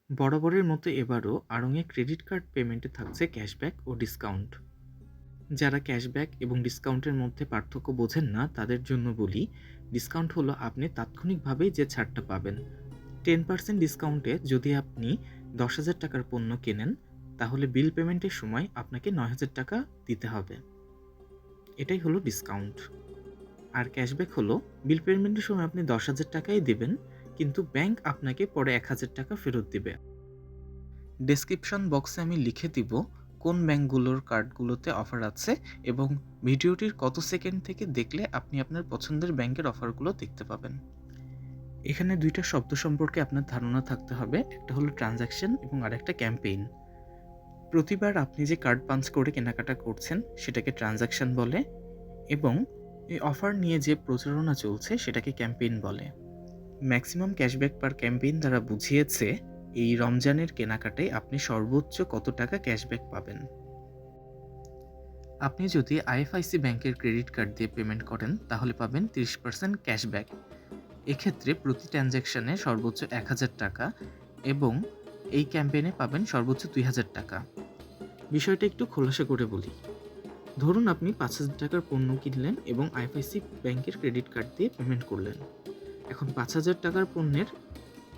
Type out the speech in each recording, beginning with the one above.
বরাবরের মতো এবারও আড়ং-এ ক্রেডিট কার্ড পেমেন্টে থাকছে ক্যাশব্যাক ও ডিসকাউন্ট। যারা ক্যাশব্যাক এবং ডিসকাউন্টের মধ্যে পার্থক্য বোঝেন না তাদের জন্য বলি, ডিসকাউন্ট হলো আপনি তাৎক্ষণিকভাবেই যে ছাড়টা পাবেন। 10% ডিসকাউন্টে যদি আপনি 10,000 টাকার পণ্য কেনেন, তাহলে বিল পেমেন্টের সময় আপনাকে 9,000 টাকা দিতে হবে। এটাই হলো ডিসকাউন্ট। আর ক্যাশব্যাক হলো বিল পেমেন্টের সময় আপনি 10,000 টাকাই দেবেন, কিন্তু ব্যাংক আপনাকে পরে 1,000 টাকা ফেরত দিবে। ডেসক্রিপশন বক্সে আমি লিখে দিব কোন ব্যাংকগুলোর কার্ডগুলোতে অফার আছে এবং ভিডিওটির কত সেকেন্ড থেকে দেখলে আপনি আপনার পছন্দের ব্যাংকের অফারগুলো দেখতে পাবেন। এখানে দুইটা শব্দ সম্পর্কে আপনার ধারণা থাকতে হবে, একটা হলো ট্রানজ্যাকশন এবং আরেকটা ক্যাম্পেইন। প্রতিবার আপনি যে কার্ড পাঞ্চ করে কেনাকাটা করছেন সেটাকে ট্রানজ্যাকশন বলে, এবং এই অফার নিয়ে যে প্রচারণা চলছে সেটাকে ক্যাম্পেইন বলে। ম্যাক্সিমাম ক্যাশব্যাক পার ক্যাম্পেইন দ্বারা বুঝিয়েছে এই রমজানের কেনাকাটায় আপনি সর্বোচ্চ কত টাকা ক্যাশব্যাক পাবেন। আপনি যদি আইএফআইসি ব্যাংকের ক্রেডিট কার্ড দিয়ে পেমেন্ট করেন তাহলে পাবেন 30% ক্যাশব্যাক। এক্ষেত্রে প্রতি ট্রানজ্যাকশানে সর্বোচ্চ 1,000 টাকা এবং এই ক্যাম্পেইনে পাবেন সর্বোচ্চ 2,000 টাকা। বিষয়টা একটু খোলাসা করে বলি। ধরুন আপনি 5,000 টাকার পণ্য কিনলেন এবং আইএফআইসি ব্যাংকের ক্রেডিট কার্ড দিয়ে পেমেন্ট করলেন। এখন 5,000 টাকার পণ্যের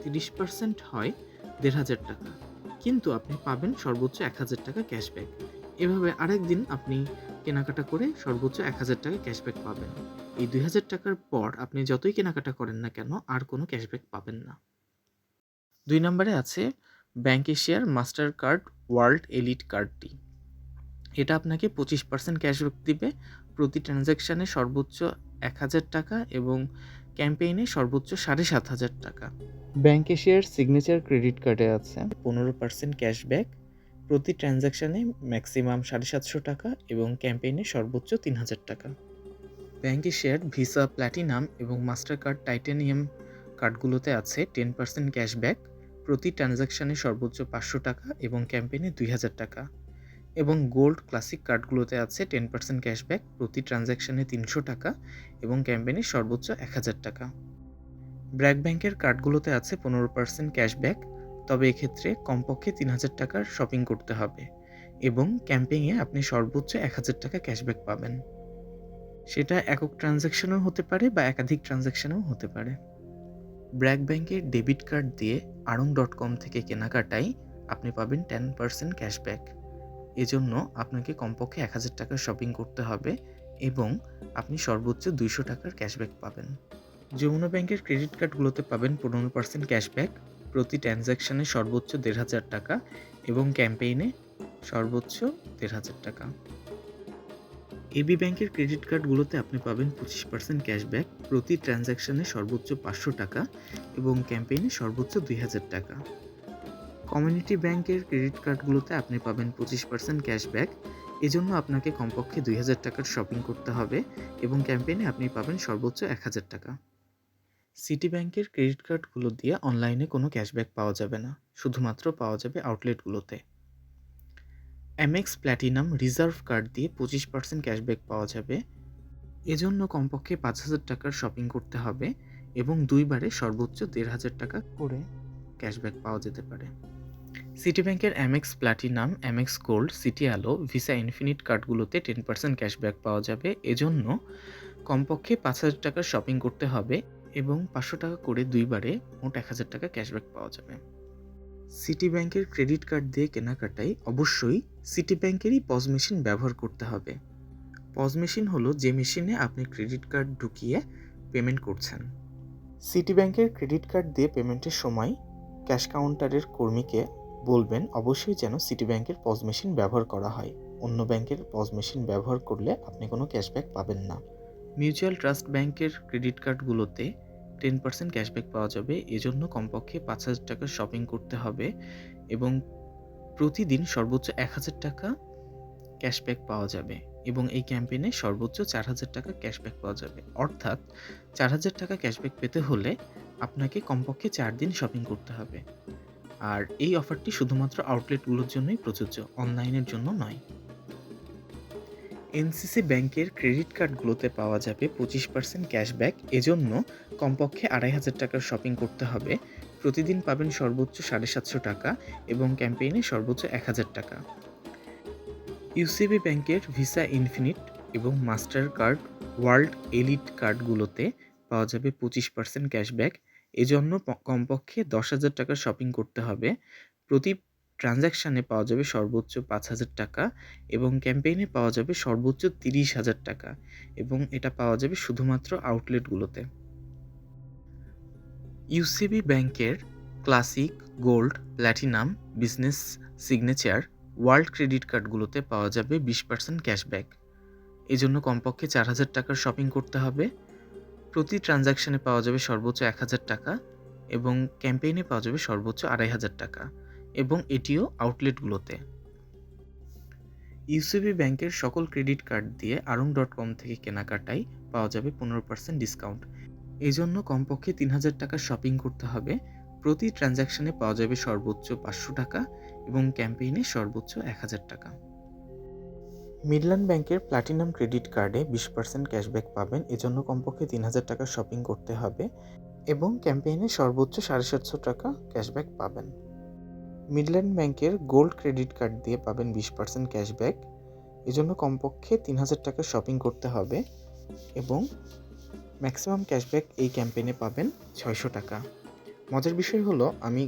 30% হয় 1,500 টাকা, কিন্তু আপনি পাবেন সর্বোচ্চ 1,000 টাকা ক্যাশব্যাক। এভাবে আরেক দিন আপনি কেনাকাটা করে সর্বোচ্চ 1,000 টাকা ক্যাশব্যাক পাবেন। এই 2,000 টাকার পর আপনি যতই কেনাকাটা করেন না কেন আর কোনো ক্যাশব্যাক পাবেন না। 2 নম্বরে আছে ব্যাংক এশিয়ার মাস্টার কার্ড ওয়ার্ল্ড এলিট কার্ডটি। এটা আপনাকে 25% ক্যাশব্যাক দিবে প্রতি ট্রানজ্যাকশানে সর্বোচ্চ 1,000 টাকা এবং ক্যাম্পেইনে সর্বোচ্চ 7,500 টাকা। ব্যাংক এশিয়ার সিগনেচার ক্রেডিট কার্ডে আছে 15% ক্যাশব্যাক প্রতি ট্রানজ্যাকশানে ম্যাক্সিমাম 750 টাকা এবং ক্যাম্পেইনে সর্বোচ্চ 3,000 টাকা। ব্যাংক এশিয়ার ভিসা প্ল্যাটিনাম এবং মাস্টার কার্ড টাইটানিয়াম কার্ডগুলোতে আছে 10% ক্যাশব্যাক প্রতি ট্রানজ্যাকশানে সর্বোচ্চ 500 টাকা এবং ক্যাম্পেইনে 2,000 টাকা। এবং গোল্ড ক্লাসিক কার্ডগুলোতে আছে 10% ক্যাশব্যাক প্রতি ট্রানজ্যাকশানে 300 টাকা এবং ক্যাম্পেইনে সর্বোচ্চ 1,000 টাকা। ব্র্যাক ব্যাংকের কার্ডগুলোতে আছে 15% ক্যাশব্যাক, তবে এক্ষেত্রে কমপক্ষে 3,000 টাকার শপিং করতে হবে এবং ক্যাম্পেইনে আপনি সর্বোচ্চ 1,000 টাকা ক্যাশব্যাক পাবেন। সেটা একক ট্রানজ্যাকশনও হতে পারে বা একাধিক ট্রানজ্যাকশনও হতে পারে। ব্র্যাক ব্যাংকের ডেবিট কার্ড দিয়ে arong.com থেকে কেনাকাটায় আপনি পাবেন 10% ক্যাশব্যাক। এজন্য আপনাকে কমপক্ষে 1,000 টাকার শপিং করতে হবে এবং আপনি সর্বোচ্চ 200 টাকার ক্যাশব্যাক পাবেন। যমুনা ব্যাংকের ক্রেডিট কার্ডগুলোতে পাবেন 15% ক্যাশব্যাক প্রতি ট্রানজ্যাকশানে সর্বোচ্চ 1,500 টাকা এবং ক্যাম্পেইনে সর্বোচ্চ 1,500 টাকা। এবি ব্যাংকের ক্রেডিট কার্ডগুলোতে আপনি পাবেন 25% ক্যাশব্যাক প্রতি ট্রানজ্যাকশানে সর্বোচ্চ 500 টাকা এবং ক্যাম্পেইনে সর্বোচ্চ 2,000 টাকা। কমিউনিটি ব্যাংকের ক্রেডিট কার্ডগুলোতে আপনি পাবেন 25% ক্যাশব্যাক, এজন্য আপনাকে কমপক্ষে 2,000 টাকার শপিং করতে হবে এবং ক্যাম্পেইনে আপনি পাবেন সর্বোচ্চ 1,000 টাকা। সিটি ব্যাংকের ক্রেডিট কার্ডগুলো দিয়ে অনলাইনে কোনো ক্যাশব্যাক পাওয়া যাবে না, শুধুমাত্র পাওয়া যাবে আউটলেটগুলোতে। এমএক্স প্ল্যাটিনাম রিজার্ভ কার্ড দিয়ে 25% ক্যাশব্যাক পাওয়া যাবে, এজন্য কমপক্ষে 5,000 টাকার শপিং করতে হবে এবং দুইবারে সর্বোচ্চ 1,500 টাকা করে ক্যাশব্যাক পাওয়া যেতে পারে। সিটি ব্যাংকের MX platinum, MX gold, city আলো, ভিসা ইনফিনিট কার্ডগুলোতে 10% ক্যাশব্যাক পাওয়া যাবে, এজন্য কমপক্ষে 5,000 টাকার শপিং করতে হবে এবং 500 টাকা করে দুইবারে মোট 1,000 টাকা ক্যাশব্যাক পাওয়া যাবে। সিটি ব্যাংকের ক্রেডিট কার্ড দিয়ে কেনাকাটায় অবশ্যই সিটি ব্যাংকেরই পজ মেশিন ব্যবহার করতে হবে। পজ মেশিন হলো যে মেশিনে আপনি ক্রেডিট কার্ড ঢুকিয়ে পেমেন্ট করছেন। সিটি ব্যাংকের ক্রেডিট কার্ড দিয়ে পেমেন্টের সময় ক্যাশ কাউন্টারের কর্মীকে বলবেন অবশ্যই যেন সিটি ব্যাংকের পজ মেশিন ব্যবহার করা হয়। অন্য ব্যাংকের পজ মেশিন ব্যবহার করলে আপনি কোনো ক্যাশব্যাক পাবেন না। মিউচুয়াল ট্রাস্ট ব্যাংকের ক্রেডিট কার্ডগুলোতে 10% ক্যাশব্যাক পাওয়া যাবে, এজন্য কমপক্ষে 5,000 টাকার শপিং করতে হবে এবং প্রতিদিন সর্বোচ্চ 1,000 টাকা ক্যাশব্যাক পাওয়া যাবে এবং এই ক্যাম্পেইনে সর্বোচ্চ 4,000 টাকা ক্যাশব্যাক পাওয়া যাবে। অর্থাৎ 4,000 টাকা ক্যাশব্যাক পেতে হলে আপনাকে কমপক্ষে 4 দিন শপিং করতে হবে। আর এই অফারটি শুধুমাত্র আউটলেটগুলোর জন্যই প্রযোজ্য, অনলাইনের জন্য নয়। এনসিসি ব্যাংকের ক্রেডিট কার্ডগুলোতে পাওয়া যাবে 25% ক্যাশব্যাক, এজন্য কমপক্ষে 2,500 টাকার শপিং করতে হবে প্রতিদিন পাবেন সর্বোচ্চ 750 টাকা এবং ক্যাম্পেইনে সর্বোচ্চ 1000 টাকা। ইউসিবি ব্যাংকের ভিসা ইনফিনিট এবং মাস্টার কার্ড ওয়ার্ল্ড এলিট কার্ডগুলোতে পাওয়া যাবে 25% ক্যাশব্যাক। এজন্য কমপক্ষে 10,000 টাকার শপিং করতে হবে। প্রতি ট্রানজ্যাকশানে পাওয়া যাবে সর্বোচ্চ 5,000 টাকা এবং ক্যাম্পেইনে পাওয়া যাবে সর্বোচ্চ 30,000 টাকা এবং এটা পাওয়া যাবে শুধুমাত্র আউটলেটগুলোতে। ইউসিবি ব্যাংকের classic, gold, platinum, business, signature, world credit কার্ডগুলোতে পাওয়া যাবে 20% ক্যাশব্যাক। এজন্য কমপক্ষে 4,000 টাকার শপিং করতে হবে। প্রতি ট্রানজ্যাকশানে পাওয়া যাবে সর্বোচ্চ 1,000 টাকা এবং ক্যাম্পেইনে পাওয়া যাবে সর্বোচ্চ 2,500 টাকা এবং এটিও আউটলেটগুলোতে। ইউসিবি ব্যাংকের সকল ক্রেডিট কার্ড দিয়ে arong.com থেকে কেনাকাটায় পাওয়া যাবে 15% ডিসকাউন্ট। এজন্য কমপক্ষে 3,000 টাকার শপিং করতে হবে। প্রতি ট্রানজ্যাকশানে পাওয়া যাবে সর্বোচ্চ 500 টাকা এবং ক্যাম্পেইনে সর্বোচ্চ 1,000 টাকা। মিডল্যান্ড ব্যাংকের প্ল্যাটিনাম ক্রেডিট কার্ডে 20% ক্যাশব্যাক পাবেন। এজন্য কমপক্ষে 3,000 টাকার শপিং করতে হবে এবং ক্যাম্পেইনে সর্বোচ্চ 750 টাকা ক্যাশব্যাক পাবেন। মিডল্যান্ড ব্যাংকের গোল্ড ক্রেডিট কার্ড দিয়ে পাবেন 20% ক্যাশব্যাক। এজন্য কমপক্ষে 3,000 টাকার শপিং করতে হবে এবং ম্যাক্সিমাম ক্যাশব্যাক এই ক্যাম্পেইনে পাবেন 600 টাকা। মজার বিষয় হলো আমি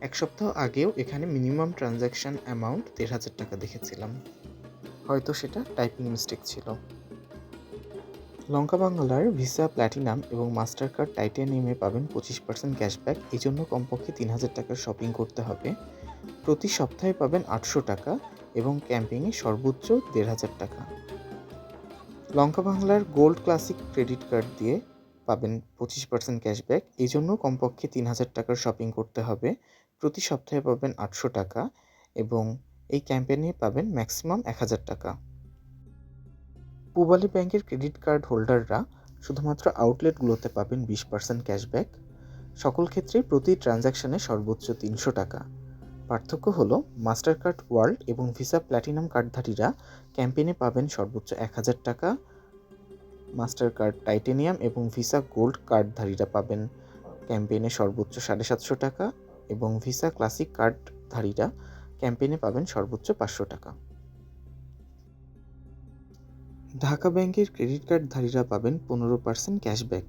1 সপ্তাহ আগেও এখানে মিনিমাম ট্রানজ্যাকশান অ্যামাউন্ট 1,500 টাকা দেখেছিলাম, হয়তো সেটা টাইপিং মিস্টেক ছিল। লঙ্কা বাংলার ভিসা প্ল্যাটিনাম এবং মাস্টার কার্ড টাইটানিয়ামে পাবেন 25% ক্যাশব্যাক। এই জন্য কমপক্ষে 3,000 টাকার শপিং করতে হবে। প্রতি সপ্তাহে পাবেন 800 টাকা এবং ক্যাম্পেইনে সর্বোচ্চ 1,500 টাকা। লঙ্কা বাংলার গোল্ড ক্লাসিক ক্রেডিট কার্ড দিয়ে পাবেন 25% ক্যাশব্যাক। এই জন্য কমপক্ষে 3,000 টাকার শপিং করতে হবে। প্রতি সপ্তাহে পাবেন 800 টাকা এবং এই ক্যাম্পেইনে পাবেন ম্যাক্সিমাম 1,000 টাকা। পূবালী ব্যাংকের ক্রেডিট কার্ড হোল্ডাররা শুধুমাত্র আউটলেটগুলোতে পাবেন 20% ক্যাশব্যাক। সকল ক্ষেত্রে প্রতি ট্রানজ্যাকশানে সর্বোচ্চ 300 টাকা। পার্থক্য হলো মাস্টার কার্ড ওয়ার্ল্ড এবং ভিসা প্ল্যাটিনাম কার্ডধারীরা ক্যাম্পেইনে পাবেন সর্বোচ্চ 1,000 টাকা, মাস্টার কার্ড টাইটানিয়াম এবং ভিসা গোল্ড কার্ডধারীরা পাবেন ক্যাম্পেইনে সর্বোচ্চ 750 টাকা এবং ভিসা ক্লাসিক কার্ডধারীরা ক্যাম্পেইনে পাবেন সর্বোচ্চ 500 টাকা। ঢাকা ব্যাংকের ক্রেডিট কার্ডধারীরা পাবেন 15% ক্যাশব্যাক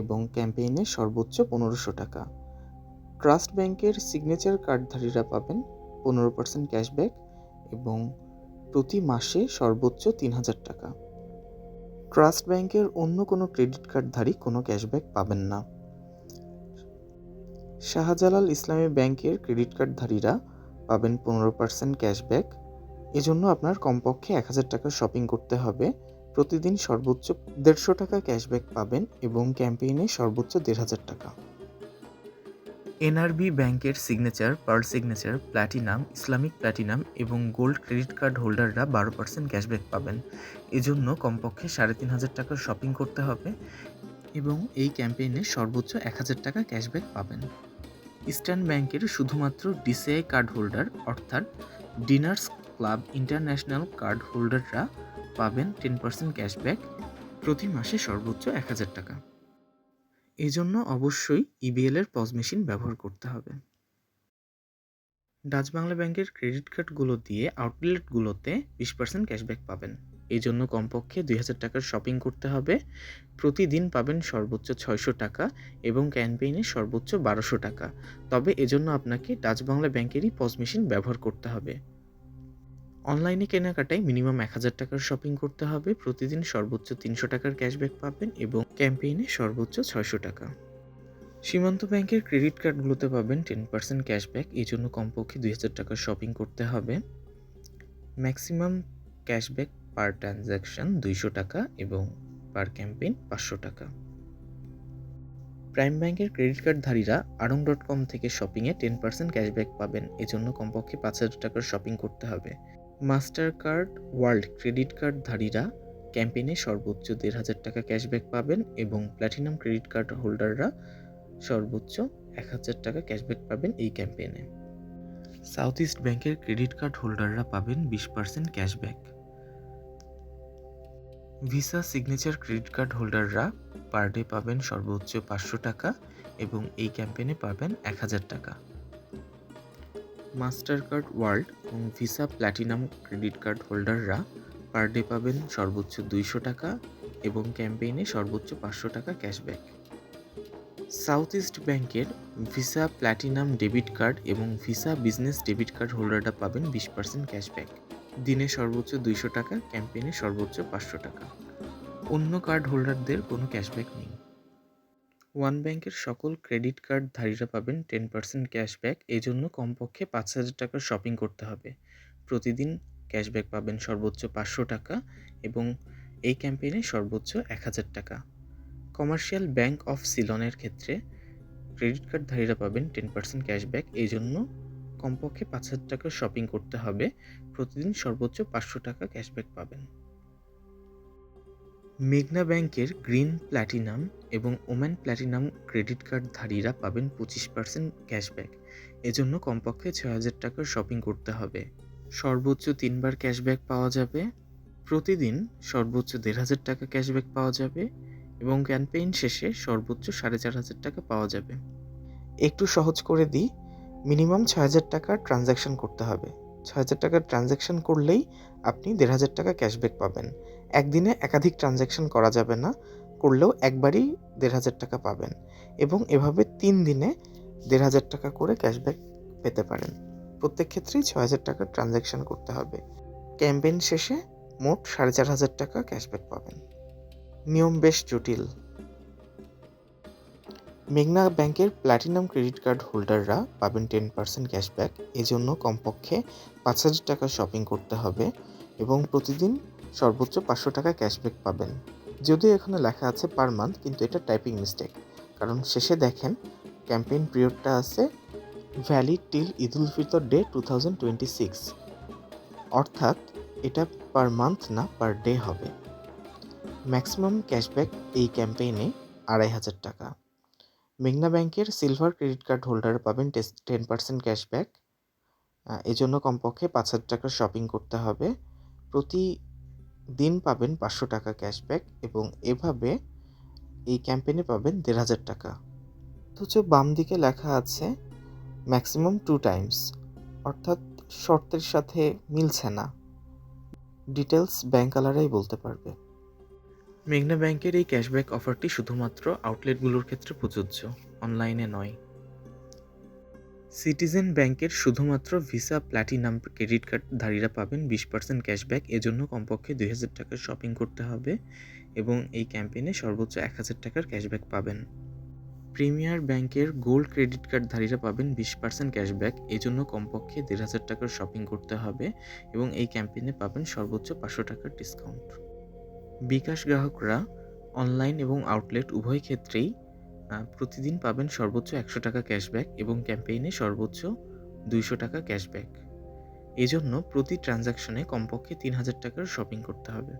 এবং ক্যাম্পেইনে সর্বোচ্চ 1,500 টাকা। ট্রাস্ট ব্যাংকের সিগনেচার কার্ডধারীরা পাবেন 15% ক্যাশব্যাক এবং প্রতি মাসে সর্বোচ্চ 3,000 টাকা। ট্রাস্ট ব্যাংকের অন্য কোনো ক্রেডিট কার্ডধারী কোনো ক্যাশব্যাক পাবেন না। শাহজালাল ইসলামী ব্যাংকের ক্রেডিট কার্ডধারীরা পাবেন 15% ক্যাশব্যাক। এজন্য আপনার কমপক্ষে 1,000 টাকার শপিং করতে হবে। প্রতিদিন সর্বোচ্চ 150 টাকা ক্যাশব্যাক পাবেন এবং ক্যাম্পেইনে সর্বোচ্চ 1,500 টাকা। এনআরবি ব্যাংকের signature, pearl signature, platinum, Islamic platinum এবং গোল্ড ক্রেডিট কার্ড হোল্ডাররা 12% ক্যাশব্যাক পাবেন। এজন্য কমপক্ষে 3,500 টাকার শপিং করতে হবে এবং এই ক্যাম্পেইনে সর্বোচ্চ 1,000 টাকা ক্যাশব্যাক পাবেন। ইস্টার্ন ব্যাংকের শুধুমাত্র ডিসিআই কার্ড হোল্ডার অর্থাৎ ডিনার্স ক্লাব ইন্টারন্যাশনাল কার্ড হোল্ডাররা পাবেন 10% ক্যাশব্যাক, প্রতি মাসে সর্বোচ্চ 1,000 টাকা। এই জন্য অবশ্যই ইবিএল এর পজ মেশিন ব্যবহার করতে হবে। ডাচ বাংলা ব্যাংকের ক্রেডিট কার্ডগুলো দিয়ে আউটলেটগুলোতে 20% ক্যাশব্যাক পাবেন। এই জন্য কমপক্ষে 2,000 টাকার শপিং করতে হবে। প্রতিদিন পাবেন সর্বোচ্চ 600 টাকা এবং ক্যাম্পেইনে সর্বোচ্চ 1,200 টাকা। তবে এজন্য আপনাকে ডাচ বাংলা ব্যাংকেরই পজ মেশিন ব্যবহার করতে হবে। অনলাইনে কেনাকাটায় মিনিমাম 1,000 টাকার শপিং করতে হবে। প্রতিদিন সর্বোচ্চ 300 টাকার ক্যাশব্যাক পাবেন এবং ক্যাম্পেইনে সর্বোচ্চ 600 টাকা। সীমান্ত ব্যাংকের ক্রেডিট কার্ডগুলোতে পাবেন 10% ক্যাশব্যাক। এই জন্য কমপক্ষে 2,000 টাকার শপিং করতে হবে। ম্যাক্সিমাম ক্যাশব্যাক পার ট্রানজ্যাকশন 200 টাকা এবং পার ক্যাম্পেইন 500 টাকা। প্রাইম ব্যাংকের ক্রেডিট কার্ডধারীরা arong.com থেকে শপিংয়ে 10% ক্যাশব্যাক পাবেন। এজন্য কমপক্ষে 5,000 টাকার শপিং করতে হবে। মাস্টার কার্ড ওয়ার্ল্ড ক্রেডিট কার্ডধারীরা ক্যাম্পেইনে সর্বোচ্চ 1,500 টাকা ক্যাশব্যাক পাবেন এবং প্ল্যাটিনাম ক্রেডিট কার্ড হোল্ডাররা সর্বোচ্চ 1,000 টাকা ক্যাশব্যাক পাবেন এই ক্যাম্পেইনে। সাউথ ইস্ট ব্যাংকের ক্রেডিট কার্ড হোল্ডাররা পাবেন 20% cashback. Visa signature credit card হোল্ডাররা পার ডে পাবেন সর্বোচ্চ 500 টাকা এবং এই ক্যাম্পেইনে পাবেন 1000 টাকা। মাস্টার কার্ড ওয়ার্ল্ড এবং ভিসা প্ল্যাটিনাম ক্রেডিট কার্ড হোল্ডাররা পার ডে পাবেন সর্বোচ্চ 200 টাকা এবং ক্যাম্পেইনে সর্বোচ্চ 500 টাকা ক্যাশব্যাক। সাউথ ইস্ট ব্যাংকের ভিসা প্ল্যাটিনাম ডেবিট কার্ড এবং ভিসা বিজনেস ডেবিট কার্ড হোল্ডাররা পাবেন 20% ক্যাশব্যাক। দিনে সর্বোচ্চ 200 টাকা, ক্যাম্পেইনে সর্বোচ্চ 500 টাকা। অন্য কার্ড হোল্ডারদের কোনো ক্যাশব্যাক নেই। ওয়ান ব্যাংকের সকল ক্রেডিট কার্ডধারীরা পাবেন 10% ক্যাশব্যাক। এই জন্য কমপক্ষে 5000 টাকার শপিং করতে হবে। প্রতিদিন ক্যাশব্যাক পাবেন সর্বোচ্চ 500 টাকা এবং এই ক্যাম্পেইনে সর্বোচ্চ 1000 টাকা। কমার্শিয়াল ব্যাংক অফ সিলনের ক্ষেত্রে ক্রেডিট কার্ডধারীরা পাবেন 10% ক্যাশব্যাক। এই জন্য কমপক্ষে 5000 টাকার শপিং করতে হবে। প্রতিদিন সর্বোচ্চ 500 টাকা ক্যাশব্যাক পাবেন। মেঘনা ব্যাংকের গ্রিন প্ল্যাটিনাম এবং ওম্যান প্ল্যাটিনাম ক্রেডিট কার্ডধারীরা পাবেন 25% ক্যাশব্যাক। এজন্য কমপক্ষে 6000 টাকার শপিং করতে হবে। সর্বোচ্চ 3 বার ক্যাশব্যাক পাওয়া যাবে। প্রতিদিন সর্বোচ্চ 1500 টাকা ক্যাশব্যাক পাওয়া যাবে এবং ক্যাম্পেইন শেষে সর্বোচ্চ 4500 টাকা পাওয়া যাবে। একটু সহজ করে দিই, মিনিমাম 6000 টাকার ট্রানজ্যাকশন করতে হবে। 6000 টাকার ট্রানজ্যাকশন করলেই আপনি 1500 টাকা ক্যাশব্যাক পাবেন। একদিনে একাধিক ট্রানজ্যাকশন করা যাবে না, করলেও একবারই 1500 টাকা পাবেন এবং এভাবে 3 দিনে 1500 টাকা করে ক্যাশব্যাক পেতে পারেন। প্রত্যেক ক্ষেত্রেই 6000 টাকার ট্রানজ্যাকশন করতে হবে। ক্যাম্পেইন শেষে মোট 4500 টাকা ক্যাশব্যাক পাবেন। নিয়ম বেশ জটিল। মেঘনা ব্যাংকের প্ল্যাটিনাম ক্রেডিট কার্ড হোল্ডাররা পাবেন 10% ক্যাশব্যাক। এজন্য কমপক্ষে 5000 টাকা শপিং করতে হবে এবং প্রতিদিন সর্বোচ্চ 500 টাকা ক্যাশব্যাক পাবেন। যদিও এখানে লেখা আছে পার মান্থ, কিন্তু এটা টাইপিং মিস্টেক, কারণ শেষে দেখেন ক্যাম্পেইন পিরিয়ডটা আছে ভ্যালিড টিল ঈদুল ফিতর ডে 2026, অর্থাৎ এটা পার মান্থ না, পার ডে হবে। ম্যাক্সিমাম ক্যাশব্যাক এই ক্যাম্পেইনে 2500 টাকা। মেঘনা ব্যাংকের সিলভার ক্রেডিট কার্ড হোল্ডার পাবেন 10% ক্যাশব্যাক। এজন্য কমপক্ষে 5000 টাকার শপিং করতে হবে। প্রতিদিন পাবেন 500 টাকা ক্যাশব্যাক এবং এভাবে এই ক্যাম্পেইনে পাবেন 1500 টাকা। অথচ বাম দিকে লেখা আছে ম্যাক্সিমাম 2 টাইমস, অর্থাৎ শর্তের সাথে মিলছে না। ডিটেলস ব্যাংকওয়ালারাই বলতে পারবে। মেঘনা ব্যাংকের এই ক্যাশব্যাক অফারটি শুধুমাত্র আউটলেটগুলোর ক্ষেত্রে প্রযোজ্য, অনলাইনে নয়। সিটিজেন ব্যাংকের শুধুমাত্র ভিসা প্ল্যাটিনাম ক্রেডিট কার্ডধারীরা পাবেন 20% ক্যাশব্যাক। এজন্য কমপক্ষে 2000 টাকার শপিং করতে হবে এবং এই ক্যাম্পেইনে সর্বোচ্চ 1000 টাকার ক্যাশব্যাক পাবেন। প্রিমিয়ার ব্যাংকের গোল্ড ক্রেডিট কার্ডধারীরা পাবেন 20% ক্যাশব্যাক। এজন্য কমপক্ষে 1500 টাকার শপিং করতে হবে এবং এই ক্যাম্পেইনে পাবেন সর্বোচ্চ 500 টাকার ডিসকাউন্ট। বিকাশ গ্রাহকরা অনলাইন এবং আউটলেট উভয় ক্ষেত্রেই প্রতিদিন পাবেন সর্বোচ্চ 100 টাকা ক্যাশব্যাক এবং ক্যাম্পেইনে সর্বোচ্চ 200 টাকা ক্যাশব্যাক। এজন্য প্রতি ট্রানজ্যাকশনে কমপক্ষে 3000 টাকার শপিং করতে হবে।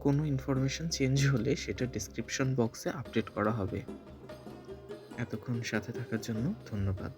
কোনো ইনফরমেশন চেঞ্জ হলে সেটা ডেসক্রিপশন বক্সে আপডেট করা হবে। এতক্ষণ সাথে থাকার জন্য ধন্যবাদ।